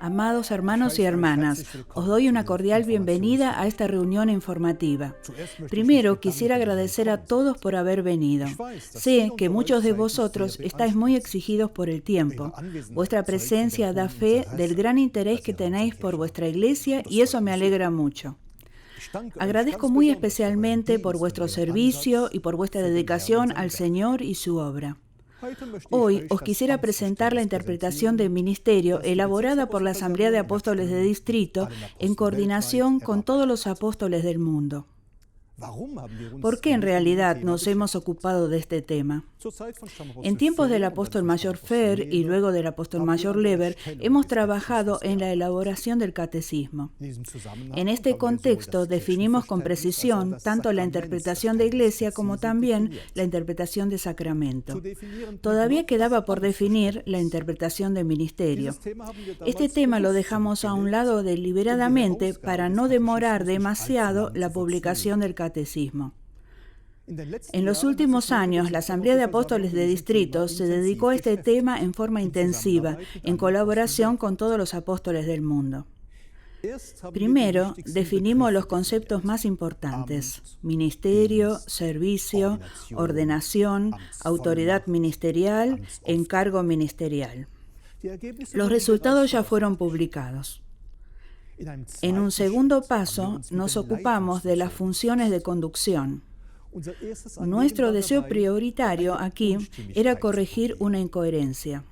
Amados hermanos y hermanas, os doy una cordial bienvenida a esta reunión informativa. Primero, quisiera agradecer a todos por haber venido. Sé que muchos de vosotros estáis muy exigidos por el tiempo. Vuestra presencia da fe del gran interés que tenéis por vuestra iglesia y eso me alegra mucho. Agradezco muy especialmente por vuestro servicio y por vuestra dedicación al Señor y su obra. Hoy os quisiera presentar la interpretación del ministerio elaborada por la Asamblea de Apóstoles de Distrito en coordinación con todos los apóstoles del mundo. ¿Por qué en realidad nos hemos ocupado de este tema? En tiempos del apóstol mayor Fer y luego del apóstol mayor Lever, hemos trabajado en la elaboración del catecismo. En este contexto definimos con precisión tanto la interpretación de iglesia como también la interpretación de sacramento. Todavía quedaba por definir la interpretación de ministerio. Este tema lo dejamos a un lado deliberadamente para no demorar demasiado la publicación del catecismo. En los últimos años, la Asamblea de Apóstoles de Distrito se dedicó a este tema en forma intensiva, en colaboración con todos los apóstoles del mundo. Primero, definimos los conceptos más importantes: ministerio, servicio, ordenación, autoridad ministerial, encargo ministerial. Los resultados ya fueron publicados. En un segundo paso, nos ocupamos de las funciones de conducción. Nuestro deseo prioritario aquí era corregir una incoherencia.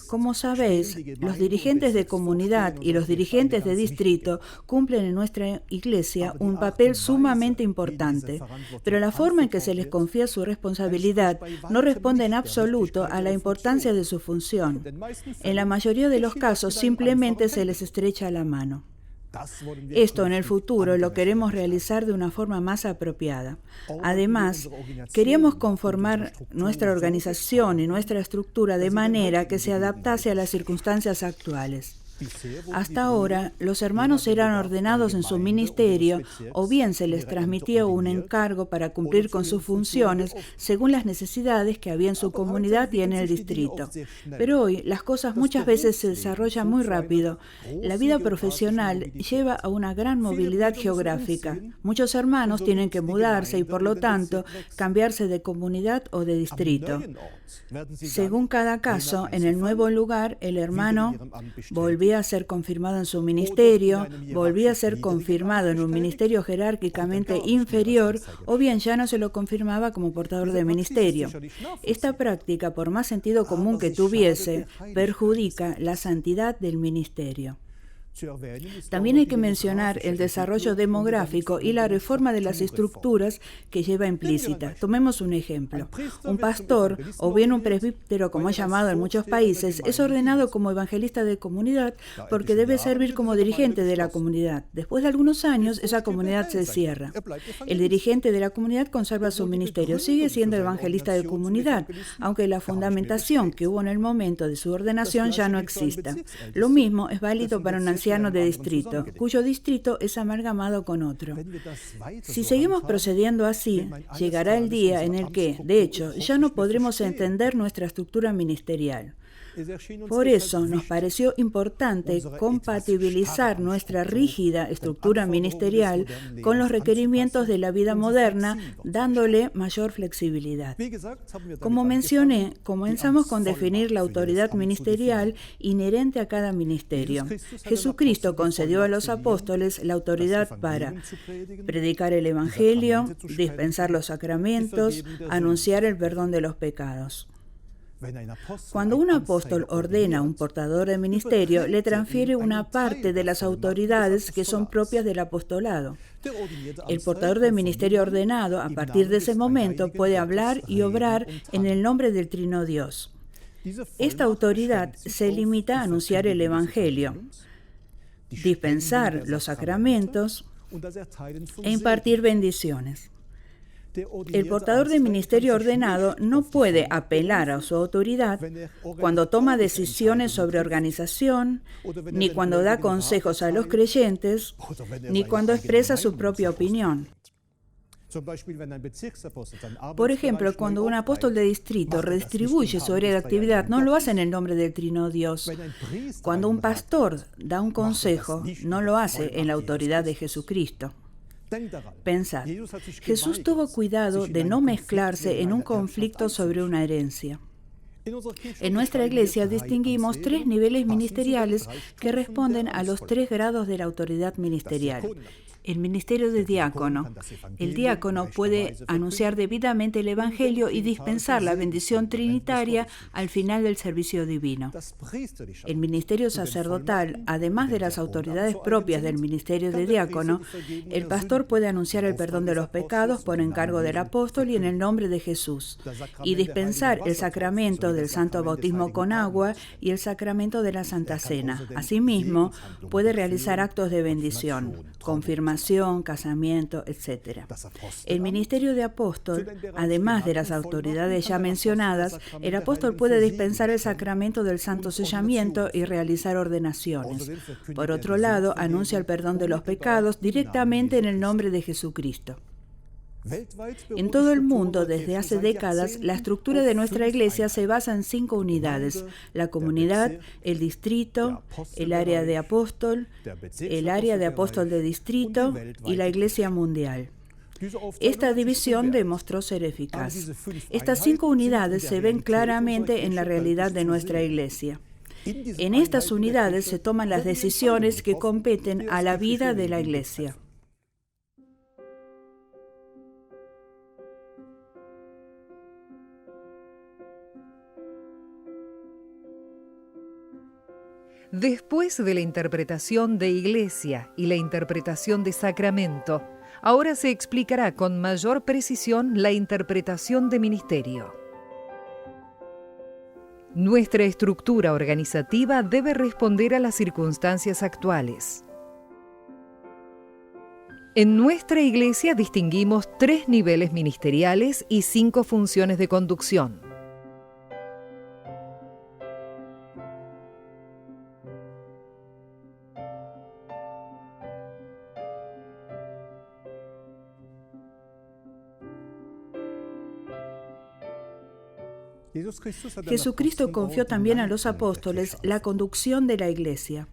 Como sabéis, los dirigentes de comunidad y los dirigentes de distrito cumplen en nuestra iglesia un papel sumamente importante, pero la forma en que se les confía su responsabilidad no responde en absoluto a la importancia de su función. En la mayoría de los casos simplemente se les estrecha la mano. Esto en el futuro lo queremos realizar de una forma más apropiada. Además, queríamos conformar nuestra organización y nuestra estructura de manera que se adaptase a las circunstancias actuales. Hasta ahora, los hermanos eran ordenados en su ministerio o bien se les transmitía un encargo para cumplir con sus funciones según las necesidades que había en su comunidad y en el distrito. Pero hoy las cosas muchas veces se desarrollan muy rápido. La vida profesional lleva a una gran movilidad geográfica. Muchos hermanos tienen que mudarse y por lo tanto cambiarse de comunidad o de distrito. Según cada caso, en el nuevo lugar el hermano volvía a ser confirmado en su ministerio, volvía a ser confirmado en un ministerio jerárquicamente inferior, o bien ya no se lo confirmaba como portador de ministerio. Esta práctica, por más sentido común que tuviese, perjudica la santidad del ministerio. También hay que mencionar el desarrollo demográfico y la reforma de las estructuras que lleva implícita. Tomemos un ejemplo. Un pastor, o bien un presbítero, como es llamado en muchos países, es ordenado como evangelista de comunidad porque debe servir como dirigente de la comunidad. Después de algunos años, esa comunidad se cierra. El dirigente de la comunidad conserva su ministerio, sigue siendo evangelista de comunidad, aunque la fundamentación que hubo en el momento de su ordenación ya no exista. Lo mismo es válido para un anciano de distrito, cuyo distrito es amalgamado con otro. Si seguimos procediendo así, llegará el día en el que, de hecho, ya no podremos entender nuestra estructura ministerial. Por eso nos pareció importante compatibilizar nuestra rígida estructura ministerial con los requerimientos de la vida moderna, dándole mayor flexibilidad. Como mencioné, comenzamos con definir la autoridad ministerial inherente a cada ministerio. Jesucristo concedió a los apóstoles la autoridad para predicar el Evangelio, dispensar los sacramentos, anunciar el perdón de los pecados. Cuando un apóstol ordena a un portador de ministerio, le transfiere una parte de las autoridades que son propias del apostolado. El portador de ministerio ordenado, a partir de ese momento, puede hablar y obrar en el nombre del Trino Dios. Esta autoridad se limita a anunciar el Evangelio, dispensar los sacramentos e impartir bendiciones. El portador de ministerio ordenado no puede apelar a su autoridad cuando toma decisiones sobre organización, ni cuando da consejos a los creyentes, ni cuando expresa su propia opinión. Por ejemplo, cuando un apóstol de distrito redistribuye su área de actividad, no lo hace en el nombre del Trino Dios. Cuando un pastor da un consejo, no lo hace en la autoridad de Jesucristo. Pensad, Jesús tuvo cuidado de no mezclarse en un conflicto sobre una herencia. En nuestra iglesia distinguimos 3 niveles ministeriales que responden a los 3 grados de la autoridad ministerial. El ministerio de diácono. El diácono puede anunciar debidamente el Evangelio y dispensar la bendición trinitaria al final del servicio divino. El ministerio sacerdotal, además de las autoridades propias del ministerio de diácono, el pastor puede anunciar el perdón de los pecados por encargo del apóstol y en el nombre de Jesús, y dispensar el sacramento del santo bautismo con agua y el sacramento de la Santa Cena. Asimismo, puede realizar actos de bendición, confirmación, casamiento, etc. El ministerio de apóstol, además de las autoridades ya mencionadas, el apóstol puede dispensar el sacramento del santo sellamiento y realizar ordenaciones. Por otro lado, anuncia el perdón de los pecados directamente en el nombre de Jesucristo. En todo el mundo, desde hace décadas, la estructura de nuestra iglesia se basa en 5 unidades: la comunidad, el distrito, el área de apóstol de distrito y la iglesia mundial. Esta división demostró ser eficaz. Estas 5 unidades se ven claramente en la realidad de nuestra iglesia. En estas unidades se toman las decisiones que competen a la vida de la iglesia. Después de la interpretación de iglesia y la interpretación de sacramento, ahora se explicará con mayor precisión la interpretación de ministerio. Nuestra estructura organizativa debe responder a las circunstancias actuales. En nuestra iglesia distinguimos 3 niveles ministeriales y 5 funciones de conducción. Jesucristo confió también a los apóstoles la conducción de la iglesia.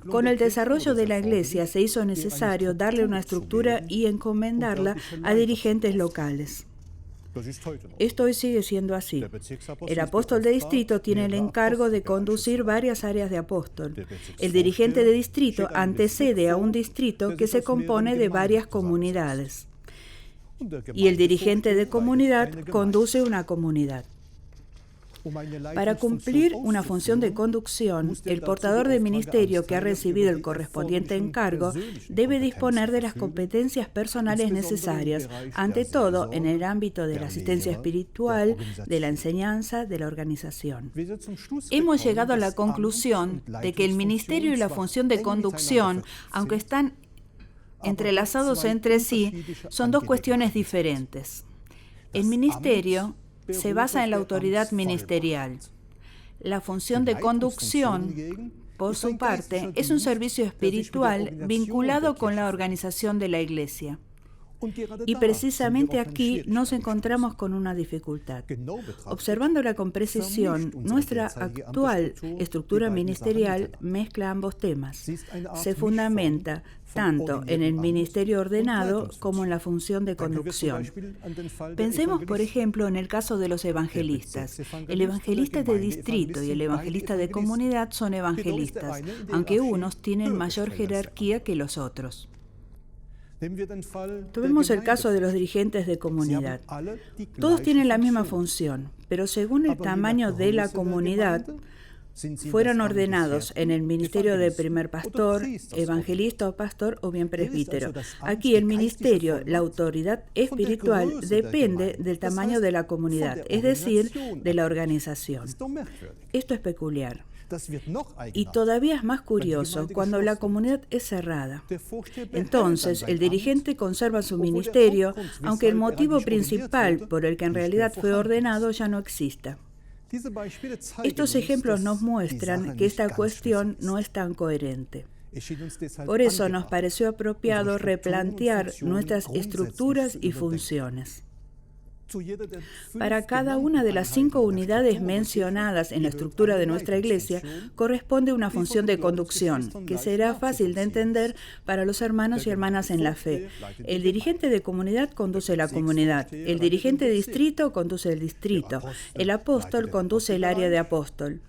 Con el desarrollo de la iglesia se hizo necesario darle una estructura y encomendarla a dirigentes locales. Esto hoy sigue siendo así. El apóstol de distrito tiene el encargo de conducir varias áreas de apóstol. El dirigente de distrito antecede a un distrito que se compone de varias comunidades. Y el dirigente de comunidad conduce una comunidad. Para cumplir una función de conducción, el portador de ministerio que ha recibido el correspondiente encargo debe disponer de las competencias personales necesarias, ante todo en el ámbito de la asistencia espiritual, de la enseñanza, de la organización. Hemos llegado a la conclusión de que el ministerio y la función de conducción, aunque están entrelazados entre sí, son 2 cuestiones diferentes. El ministerio se basa en la autoridad ministerial. La función de conducción, por su parte, es un servicio espiritual vinculado con la organización de la iglesia. Y precisamente aquí nos encontramos con una dificultad. Observándola con precisión, nuestra actual estructura ministerial mezcla ambos temas. Se fundamenta tanto en el ministerio ordenado como en la función de conducción. Pensemos, por ejemplo, en el caso de los evangelistas. El evangelista de distrito y el evangelista de comunidad son evangelistas, aunque unos tienen mayor jerarquía que los otros. Tomemos el caso de los dirigentes de comunidad. Todos tienen la misma función, pero según el tamaño de la comunidad, fueron ordenados en el ministerio de primer pastor, evangelista o pastor o bien presbítero. Aquí el ministerio, la autoridad espiritual, depende del tamaño de la comunidad, es decir, de la organización. Esto es peculiar. Y todavía es más curioso cuando la comunidad es cerrada. Entonces, el dirigente conserva su ministerio, aunque el motivo principal por el que en realidad fue ordenado ya no exista. Estos ejemplos nos muestran que esta cuestión no es tan coherente. Por eso nos pareció apropiado replantear nuestras estructuras y funciones. Para cada una de las 5 unidades mencionadas en la estructura de nuestra iglesia corresponde una función de conducción, que será fácil de entender para los hermanos y hermanas en la fe. El dirigente de comunidad conduce la comunidad, el dirigente de distrito conduce el distrito, el apóstol conduce el área de apóstol.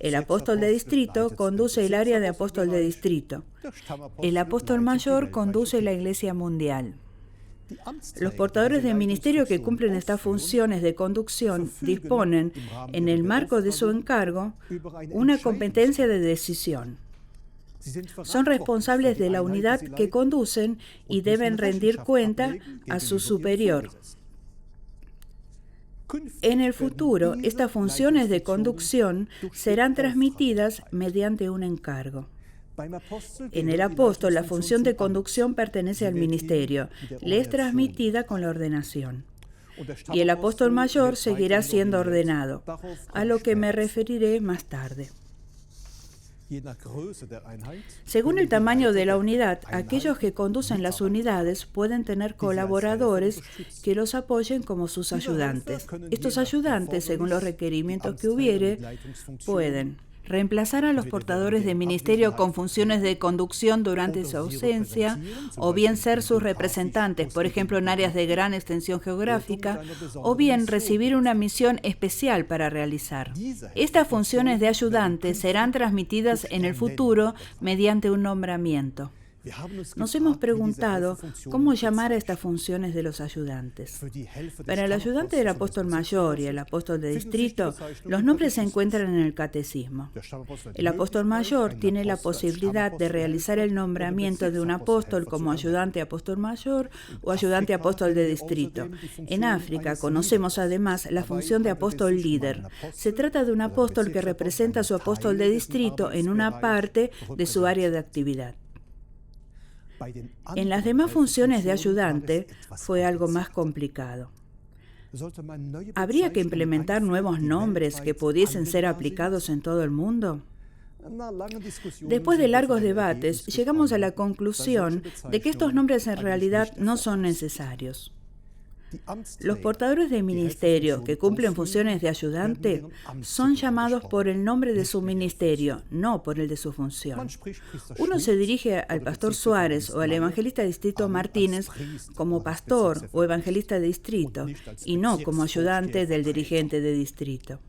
El apóstol de distrito conduce el área de apóstol de distrito. El apóstol mayor conduce la iglesia mundial. Los portadores de ministerio que cumplen estas funciones de conducción disponen, en el marco de su encargo, una competencia de decisión. Son responsables de la unidad que conducen y deben rendir cuenta a su superior. En el futuro, estas funciones de conducción serán transmitidas mediante un encargo. En el apóstol, la función de conducción pertenece al ministerio, le es transmitida con la ordenación. Y el apóstol mayor seguirá siendo ordenado, a lo que me referiré más tarde. Según el tamaño de la unidad, aquellos que conducen las unidades pueden tener colaboradores que los apoyen como sus ayudantes. Estos ayudantes, según los requerimientos que hubiere, pueden reemplazar a los portadores de ministerio con funciones de conducción durante su ausencia, o bien ser sus representantes, por ejemplo, en áreas de gran extensión geográfica, o bien recibir una misión especial para realizar. Estas funciones de ayudantes serán transmitidas en el futuro mediante un nombramiento. Nos hemos preguntado cómo llamar a estas funciones de los ayudantes. Para el ayudante del apóstol mayor y el apóstol de distrito, los nombres se encuentran en el catecismo. El apóstol mayor tiene la posibilidad de realizar el nombramiento de un apóstol como ayudante apóstol mayor o ayudante apóstol de distrito. En África conocemos además la función de apóstol líder. Se trata de un apóstol que representa a su apóstol de distrito en una parte de su área de actividad. En las demás funciones de ayudante fue algo más complicado. ¿Habría que implementar nuevos nombres que pudiesen ser aplicados en todo el mundo? Después de largos debates, llegamos a la conclusión de que estos nombres en realidad no son necesarios. Los portadores de ministerio que cumplen funciones de ayudante son llamados por el nombre de su ministerio, no por el de su función. Uno se dirige al pastor Suárez o al evangelista de distrito Martínez como pastor o evangelista de distrito y no como ayudante del dirigente de distrito.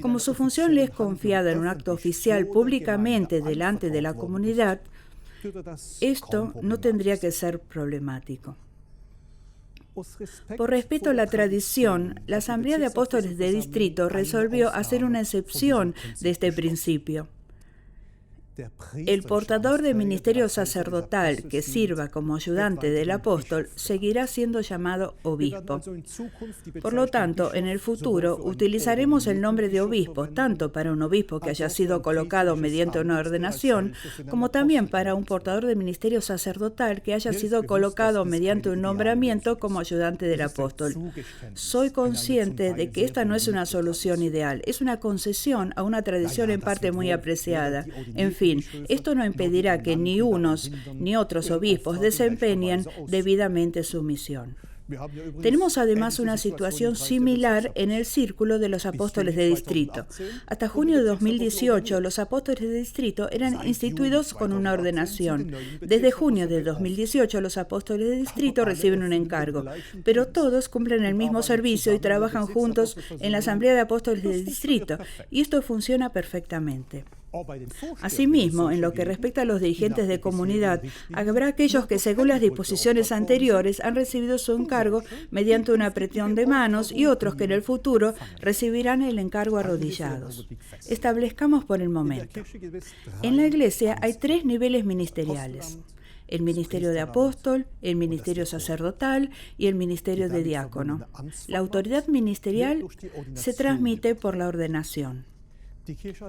Como su función le es confiada en un acto oficial públicamente delante de la comunidad, esto no tendría que ser problemático. Por respeto a la tradición, la Asamblea de Apóstoles de Distrito resolvió hacer una excepción de este principio. El portador de ministerio sacerdotal que sirva como ayudante del apóstol seguirá siendo llamado obispo. Por lo tanto, en el futuro utilizaremos el nombre de obispo tanto para un obispo que haya sido colocado mediante una ordenación, como también para un portador de ministerio sacerdotal que haya sido colocado mediante un nombramiento como ayudante del apóstol. Soy consciente de que esta no es una solución ideal, es una concesión a una tradición en parte muy apreciada. En fin, esto no impedirá que ni unos ni otros obispos desempeñen debidamente su misión. Tenemos además una situación similar en el círculo de los apóstoles de distrito. Hasta junio de 2018, los apóstoles de distrito eran instituidos con una ordenación. Desde junio de 2018, los apóstoles de distrito reciben un encargo, pero todos cumplen el mismo servicio y trabajan juntos en la Asamblea de Apóstoles de Distrito, y esto funciona perfectamente. Asimismo, en lo que respecta a los dirigentes de comunidad, habrá aquellos que, según las disposiciones anteriores, han recibido su encargo mediante una apretón de manos y otros que en el futuro recibirán el encargo arrodillados. Establezcamos por el momento. En la Iglesia hay 3 niveles ministeriales: el ministerio de apóstol, el ministerio sacerdotal y el ministerio de diácono. La autoridad ministerial se transmite por la ordenación.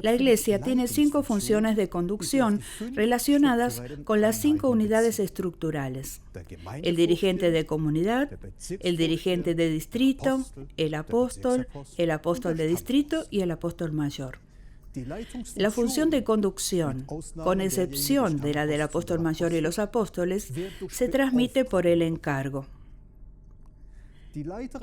La Iglesia tiene 5 funciones de conducción relacionadas con las 5 unidades estructurales: el dirigente de comunidad, el dirigente de distrito, el apóstol de distrito y el apóstol mayor. La función de conducción, con excepción de la del apóstol mayor y los apóstoles, se transmite por el encargo.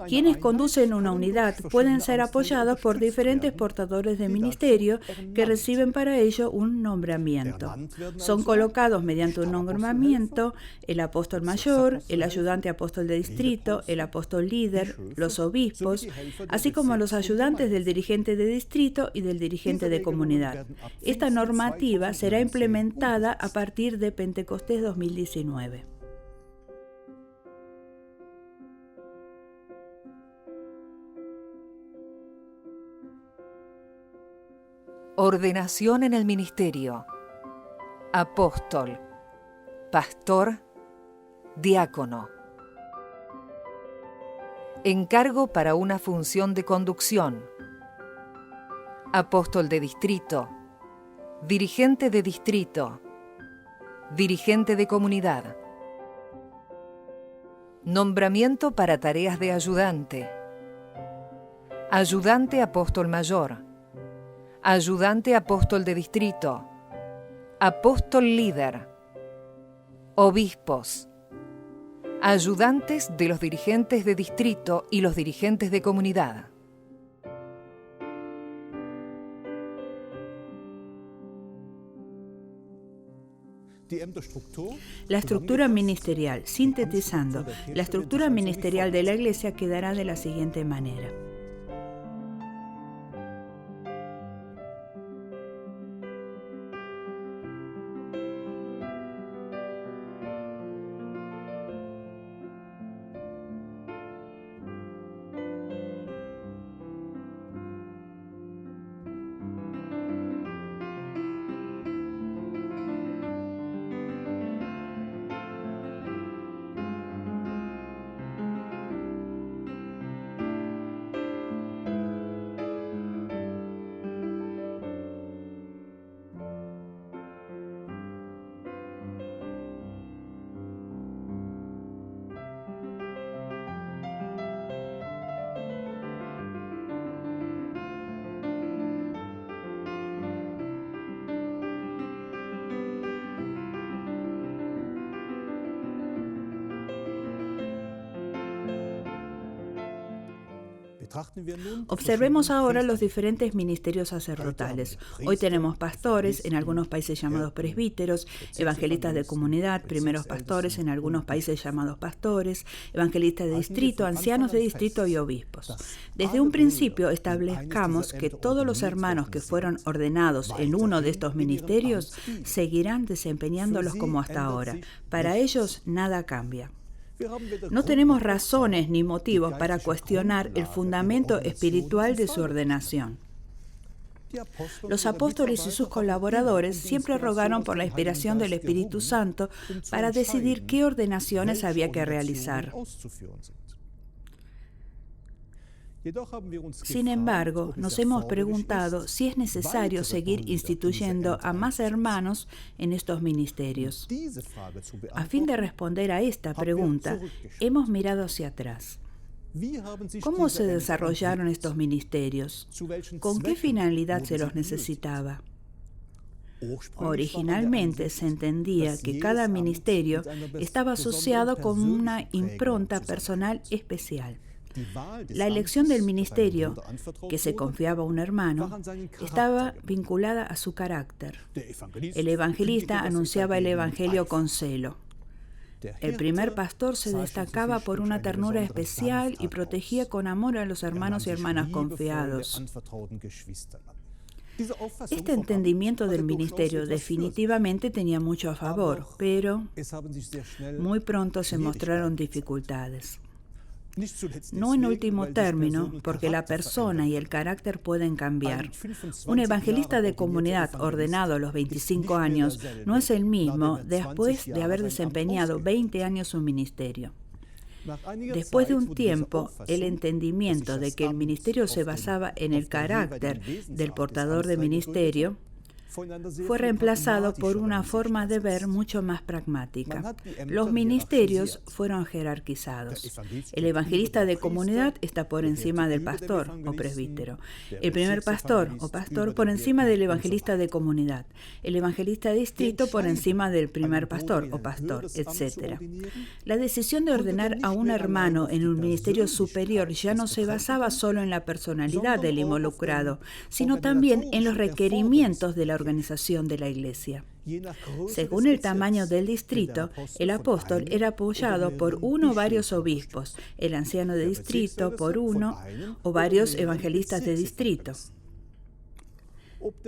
Quienes conducen una unidad pueden ser apoyados por diferentes portadores de ministerio que reciben para ello un nombramiento. Son colocados mediante un nombramiento el apóstol mayor, el ayudante apóstol de distrito, el apóstol líder, los obispos, así como los ayudantes del dirigente de distrito y del dirigente de comunidad. Esta normativa será implementada a partir de Pentecostés 2019. Ordenación en el ministerio. Apóstol, pastor, diácono. Encargo para una función de conducción. Apóstol de distrito, dirigente de distrito, dirigente de comunidad. Nombramiento para tareas de ayudante. Ayudante apóstol mayor. Ayudante apóstol de distrito, apóstol líder, obispos, ayudantes de los dirigentes de distrito y los dirigentes de comunidad. La estructura ministerial, sintetizando, la estructura ministerial de la Iglesia quedará de la siguiente manera. Observemos ahora los diferentes ministerios sacerdotales. Hoy tenemos pastores, en algunos países llamados presbíteros, evangelistas de comunidad, primeros pastores, en algunos países llamados pastores, evangelistas de distrito, ancianos de distrito y obispos. Desde un principio establezcamos que todos los hermanos que fueron ordenados en uno de estos ministerios seguirán desempeñándolos como hasta ahora. Para ellos nada cambia. No tenemos razones ni motivos para cuestionar el fundamento espiritual de su ordenación. Los apóstoles y sus colaboradores siempre rogaron por la inspiración del Espíritu Santo para decidir qué ordenaciones había que realizar. Sin embargo, nos hemos preguntado si es necesario seguir instituyendo a más hermanos en estos ministerios. A fin de responder a esta pregunta, hemos mirado hacia atrás. ¿Cómo se desarrollaron estos ministerios? ¿Con qué finalidad se los necesitaba? Originalmente se entendía que cada ministerio estaba asociado con una impronta personal especial. La elección del ministerio, que se confiaba a un hermano, estaba vinculada a su carácter. El evangelista anunciaba el evangelio con celo. El primer pastor se destacaba por una ternura especial y protegía con amor a los hermanos y hermanas confiados. Este entendimiento del ministerio definitivamente tenía mucho a favor, pero muy pronto se mostraron dificultades. No en último término, porque la persona y el carácter pueden cambiar. Un evangelista de comunidad ordenado a los 25 años no es el mismo después de haber desempeñado 20 años su ministerio. Después de un tiempo, el entendimiento de que el ministerio se basaba en el carácter del portador de ministerio fue reemplazado por una forma de ver mucho más pragmática. Los ministerios fueron jerarquizados. El evangelista de comunidad está por encima del pastor o presbítero. El primer pastor o pastor por encima del evangelista de comunidad. El evangelista de distrito por encima del primer pastor o pastor, etc. La decisión de ordenar a un hermano en un ministerio superior ya no se basaba solo en la personalidad del involucrado, sino también en los requerimientos de la organización de la iglesia. Según el tamaño del distrito, el apóstol era apoyado por uno o varios obispos, el anciano de distrito por uno o varios evangelistas de distrito.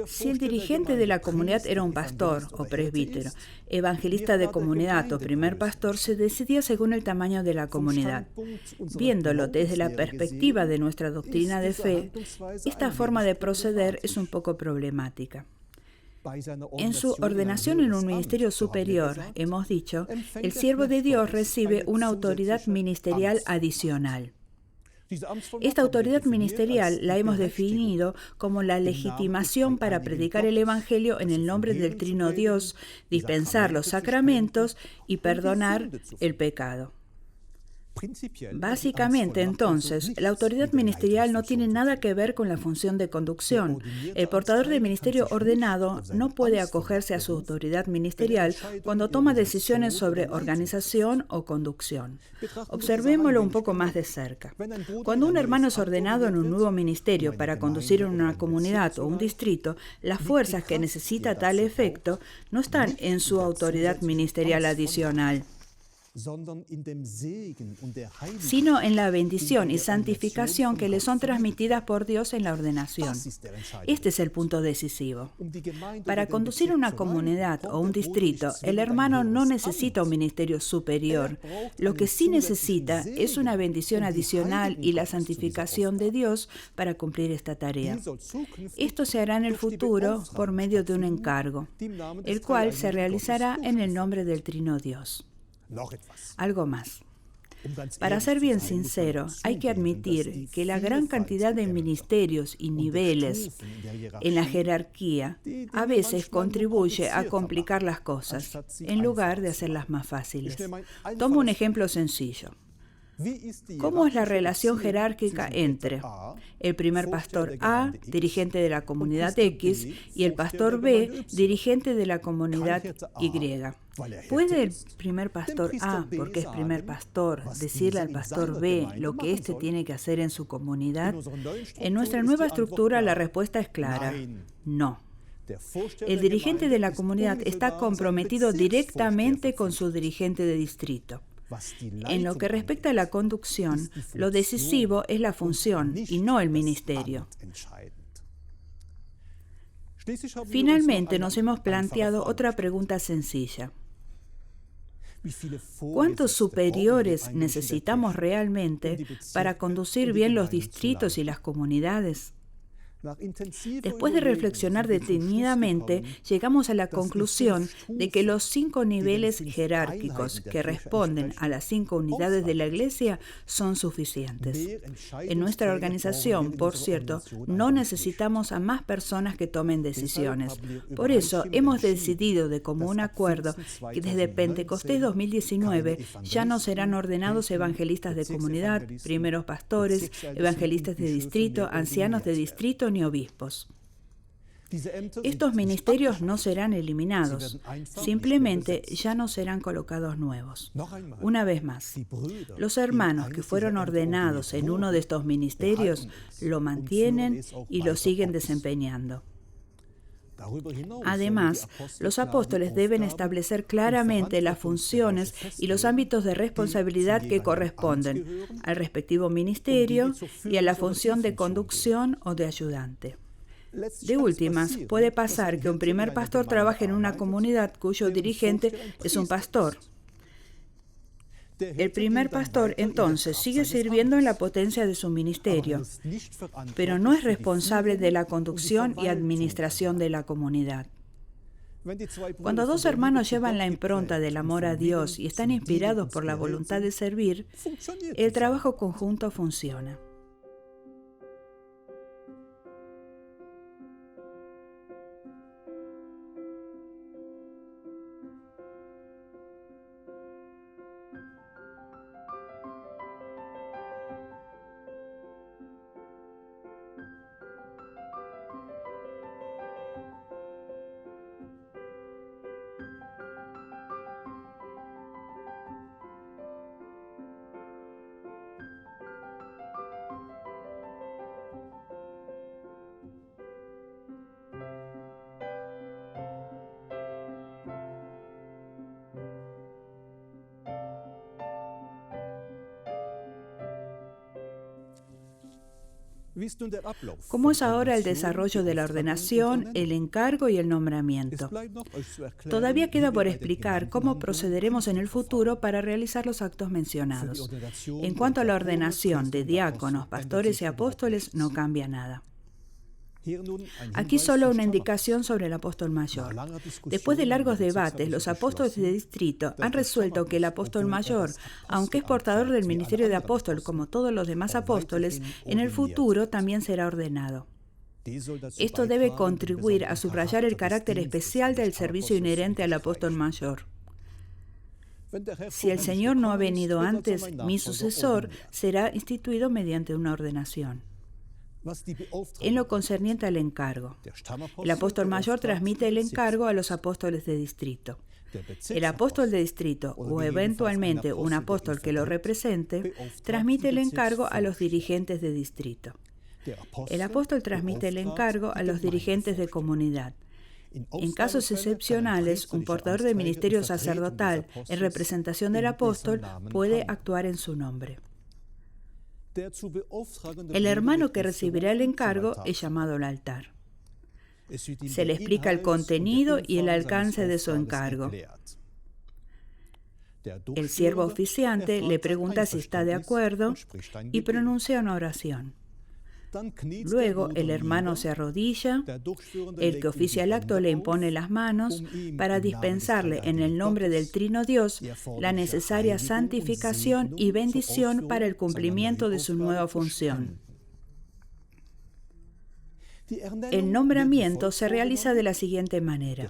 Si el dirigente de la comunidad era un pastor o presbítero, evangelista de comunidad o primer pastor, se decidía según el tamaño de la comunidad. Viéndolo desde la perspectiva de nuestra doctrina de fe, esta forma de proceder es un poco problemática. En su ordenación en un ministerio superior, hemos dicho, el siervo de Dios recibe una autoridad ministerial adicional. Esta autoridad ministerial la hemos definido como la legitimación para predicar el Evangelio en el nombre del Trino Dios, dispensar los sacramentos y perdonar el pecado. Básicamente, entonces, la autoridad ministerial no tiene nada que ver con la función de conducción. El portador del ministerio ordenado no puede acogerse a su autoridad ministerial cuando toma decisiones sobre organización o conducción. Observémoslo un poco más de cerca. Cuando un hermano es ordenado en un nuevo ministerio para conducir en una comunidad o un distrito, las fuerzas que necesita a tal efecto no están en su autoridad ministerial adicional, sino en la bendición y santificación que le son transmitidas por Dios en la ordenación. Este es el punto decisivo. Para conducir una comunidad o un distrito, el hermano no necesita un ministerio superior. Lo que sí necesita es una bendición adicional y la santificación de Dios para cumplir esta tarea. Esto se hará en el futuro por medio de un encargo, el cual se realizará en el nombre del Trino Dios. Algo más. Para ser bien sincero, hay que admitir que la gran cantidad de ministerios y niveles en la jerarquía a veces contribuye a complicar las cosas, en lugar de hacerlas más fáciles. Tomo un ejemplo sencillo. ¿Cómo es la relación jerárquica entre el primer pastor A, dirigente de la comunidad X, y el pastor B, dirigente de la comunidad Y? ¿Puede el primer pastor A, porque es primer pastor, decirle al pastor B lo que éste tiene que hacer en su comunidad? En nuestra nueva estructura la respuesta es clara: no. El dirigente de la comunidad está comprometido directamente con su dirigente de distrito. En lo que respecta a la conducción, lo decisivo es la función y no el ministerio. Finalmente, nos hemos planteado otra pregunta sencilla. ¿Cuántos superiores necesitamos realmente para conducir bien los distritos y las comunidades? Después de reflexionar detenidamente, llegamos a la conclusión de que los 5 niveles jerárquicos que responden a las 5 unidades de la Iglesia son suficientes. En nuestra organización, por cierto, no necesitamos a más personas que tomen decisiones. Por eso, hemos decidido de común acuerdo que desde Pentecostés 2019 ya no serán ordenados evangelistas de comunidad, primeros pastores, evangelistas de distrito, ancianos de distrito ni obispos. Estos ministerios no serán eliminados, simplemente ya no serán colocados nuevos. Una vez más, los hermanos que fueron ordenados en uno de estos ministerios lo mantienen y lo siguen desempeñando. Además, los apóstoles deben establecer claramente las funciones y los ámbitos de responsabilidad que corresponden al respectivo ministerio y a la función de conducción o de ayudante. De últimas, puede pasar que un primer pastor trabaje en una comunidad cuyo dirigente es un pastor. El primer pastor, entonces, sigue sirviendo en la potencia de su ministerio, pero no es responsable de la conducción y administración de la comunidad. Cuando 2 hermanos llevan la impronta del amor a Dios y están inspirados por la voluntad de servir, el trabajo conjunto funciona. ¿Cómo es ahora el desarrollo de la ordenación, el encargo y el nombramiento? Todavía queda por explicar cómo procederemos en el futuro para realizar los actos mencionados. En cuanto a la ordenación de diáconos, pastores y apóstoles, no cambia nada. Aquí solo una indicación sobre el apóstol mayor. Después de largos debates, los apóstoles de distrito han resuelto que el apóstol mayor, aunque es portador del ministerio de apóstol como todos los demás apóstoles, en el futuro también será ordenado. Esto debe contribuir a subrayar el carácter especial del servicio inherente al apóstol mayor. Si el Señor no ha venido antes, mi sucesor será instituido mediante una ordenación. En lo concerniente al encargo, el apóstol mayor transmite el encargo a los apóstoles de distrito. El apóstol de distrito o eventualmente un apóstol que lo represente transmite el encargo a los dirigentes de distrito. El apóstol transmite el encargo a los dirigentes de comunidad. En casos excepcionales, un portador de ministerio sacerdotal en representación del apóstol puede actuar en su nombre. El hermano que recibirá el encargo es llamado al altar. Se le explica el contenido y el alcance de su encargo. El siervo oficiante le pregunta si está de acuerdo y pronuncia una oración. Luego el hermano se arrodilla, el que oficia el acto le impone las manos para dispensarle en el nombre del Trino Dios la necesaria santificación y bendición para el cumplimiento de su nueva función. El nombramiento se realiza de la siguiente manera.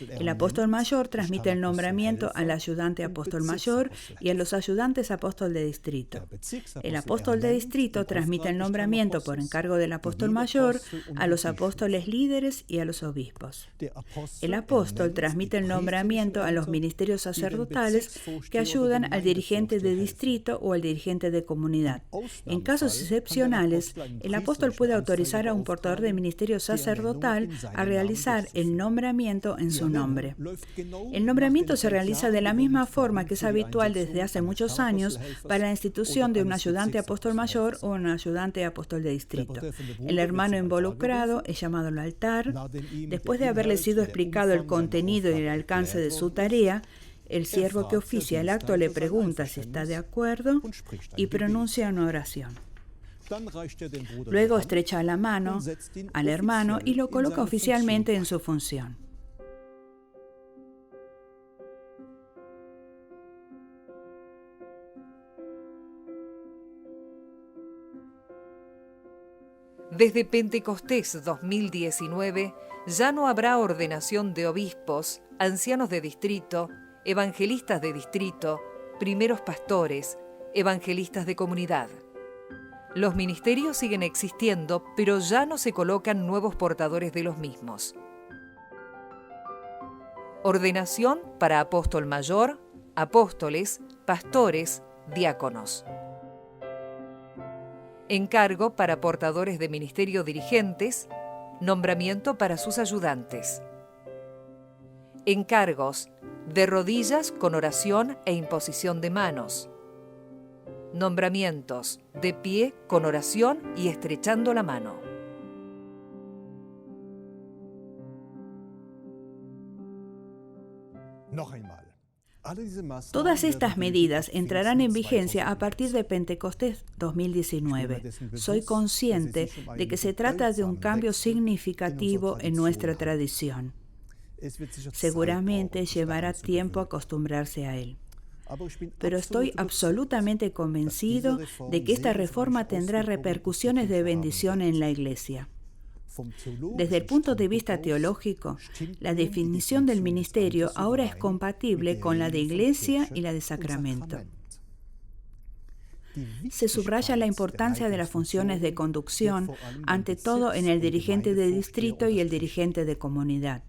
El apóstol mayor transmite el nombramiento al ayudante apóstol mayor y a los ayudantes apóstol de distrito. El apóstol de distrito transmite el nombramiento por encargo del apóstol mayor a los apóstoles líderes y a los obispos. El apóstol transmite el nombramiento a los ministerios sacerdotales que ayudan al dirigente de distrito o al dirigente de comunidad. En casos excepcionales, el apóstol puede autorizar a un portador de ministerio sacerdotal a realizar el nombramiento en su nombre. El nombramiento se realiza de la misma forma que es habitual desde hace muchos años para la institución de un ayudante apóstol mayor o un ayudante apóstol de distrito. El hermano involucrado es llamado al altar. Después de haberle sido explicado el contenido y el alcance de su tarea, el siervo que oficia el acto le pregunta si está de acuerdo y pronuncia una oración. Luego estrecha la mano al hermano y lo coloca oficialmente en su función. Desde Pentecostés 2019 ya no habrá ordenación de obispos, ancianos de distrito, evangelistas de distrito, primeros pastores, evangelistas de comunidad. Los ministerios siguen existiendo, pero ya no se colocan nuevos portadores de los mismos. Ordenación para apóstol mayor, apóstoles, pastores, diáconos. Encargo para portadores de ministerio dirigentes, nombramiento para sus ayudantes. Encargos de rodillas con oración e imposición de manos. Nombramientos de pie con oración y estrechando la mano. Todas estas medidas entrarán en vigencia a partir de Pentecostés 2019. Soy consciente de que se trata de un cambio significativo en nuestra tradición. Seguramente llevará tiempo acostumbrarse a él. Pero estoy absolutamente convencido de que esta reforma tendrá repercusiones de bendición en la Iglesia. Desde el punto de vista teológico, la definición del ministerio ahora es compatible con la de Iglesia y la de sacramento. Se subraya la importancia de las funciones de conducción, ante todo en el dirigente de distrito y el dirigente de comunidad.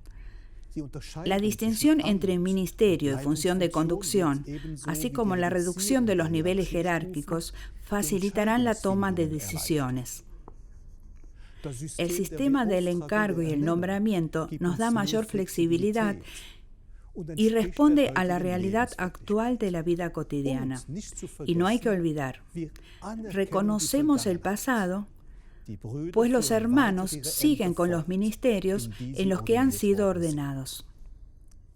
La distinción entre ministerio y función de conducción, así como la reducción de los niveles jerárquicos, facilitarán la toma de decisiones. El sistema del encargo y el nombramiento nos da mayor flexibilidad y responde a la realidad actual de la vida cotidiana. Y no hay que olvidar, reconocemos el pasado, pues los hermanos siguen con los ministerios en los que han sido ordenados.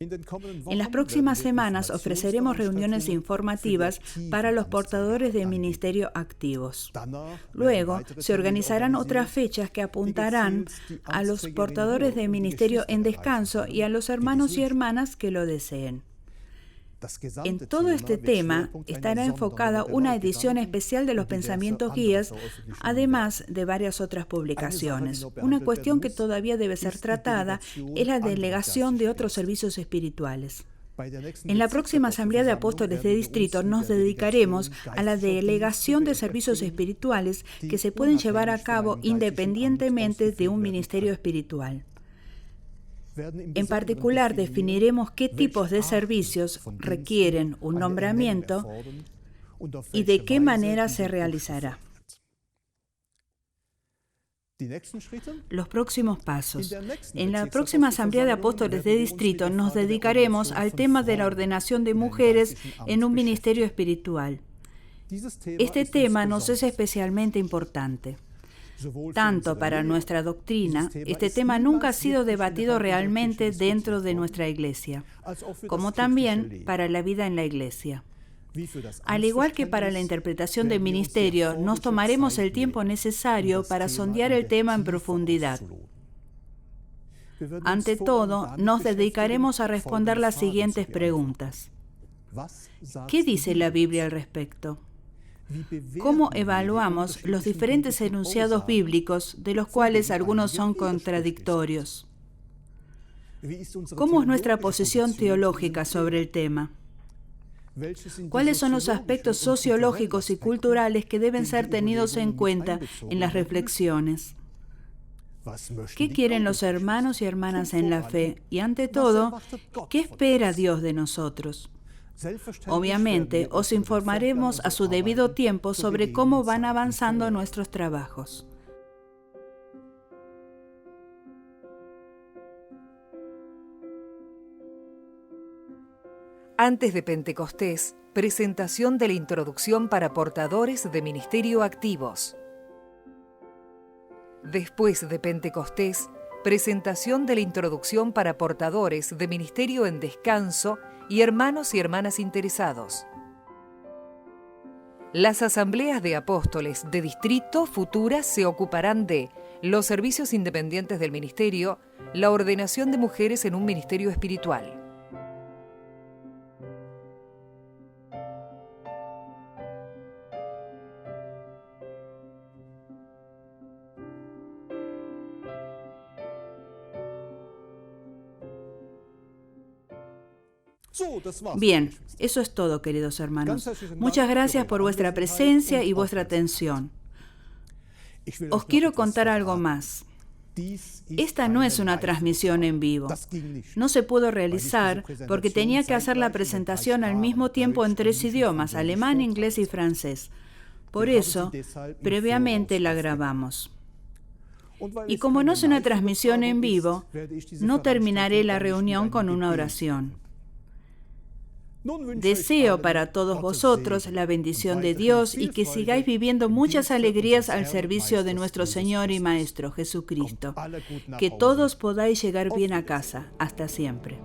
En las próximas semanas ofreceremos reuniones informativas para los portadores de ministerio activos. Luego, se organizarán otras fechas que apuntarán a los portadores de ministerio en descanso y a los hermanos y hermanas que lo deseen. En todo este tema estará enfocada una edición especial de los pensamientos guías, además de varias otras publicaciones. Una cuestión que todavía debe ser tratada es la delegación de otros servicios espirituales. En la próxima Asamblea de Apóstoles de Distrito nos dedicaremos a la delegación de servicios espirituales que se pueden llevar a cabo independientemente de un ministerio espiritual. En particular, definiremos qué tipos de servicios requieren un nombramiento y de qué manera se realizará. Los próximos pasos. En la próxima Asamblea de Apóstoles de Distrito nos dedicaremos al tema de la ordenación de mujeres en un ministerio espiritual. Este tema nos es especialmente importante. Tanto para nuestra doctrina, este tema nunca ha sido debatido realmente dentro de nuestra Iglesia, como también para la vida en la Iglesia. Al igual que para la interpretación del ministerio, nos tomaremos el tiempo necesario para sondear el tema en profundidad. Ante todo, nos dedicaremos a responder las siguientes preguntas. ¿Qué dice la Biblia al respecto? ¿Cómo evaluamos los diferentes enunciados bíblicos, de los cuales algunos son contradictorios? ¿Cómo es nuestra posición teológica sobre el tema? ¿Cuáles son los aspectos sociológicos y culturales que deben ser tenidos en cuenta en las reflexiones? ¿Qué quieren los hermanos y hermanas en la fe? Y ante todo, ¿qué espera Dios de nosotros? Obviamente, os informaremos a su debido tiempo sobre cómo van avanzando nuestros trabajos. Antes de Pentecostés, presentación de la introducción para portadores de ministerio activos. Después de Pentecostés, presentación de la introducción para portadores de ministerio en descanso y hermanos y hermanas interesados. Las asambleas de apóstoles de distrito futuras se ocuparán de los servicios independientes del ministerio, la ordenación de mujeres en un ministerio espiritual. Bien, eso es todo, queridos hermanos. Muchas gracias por vuestra presencia y vuestra atención. Os quiero contar algo más. Esta no es una transmisión en vivo. No se pudo realizar porque tenía que hacer la presentación al mismo tiempo en 3 idiomas, alemán, inglés y francés. Por eso, previamente la grabamos. Y como no es una transmisión en vivo, no terminaré la reunión con una oración. Deseo para todos vosotros la bendición de Dios y que sigáis viviendo muchas alegrías al servicio de nuestro Señor y Maestro Jesucristo. Que todos podáis llegar bien a casa. Hasta siempre.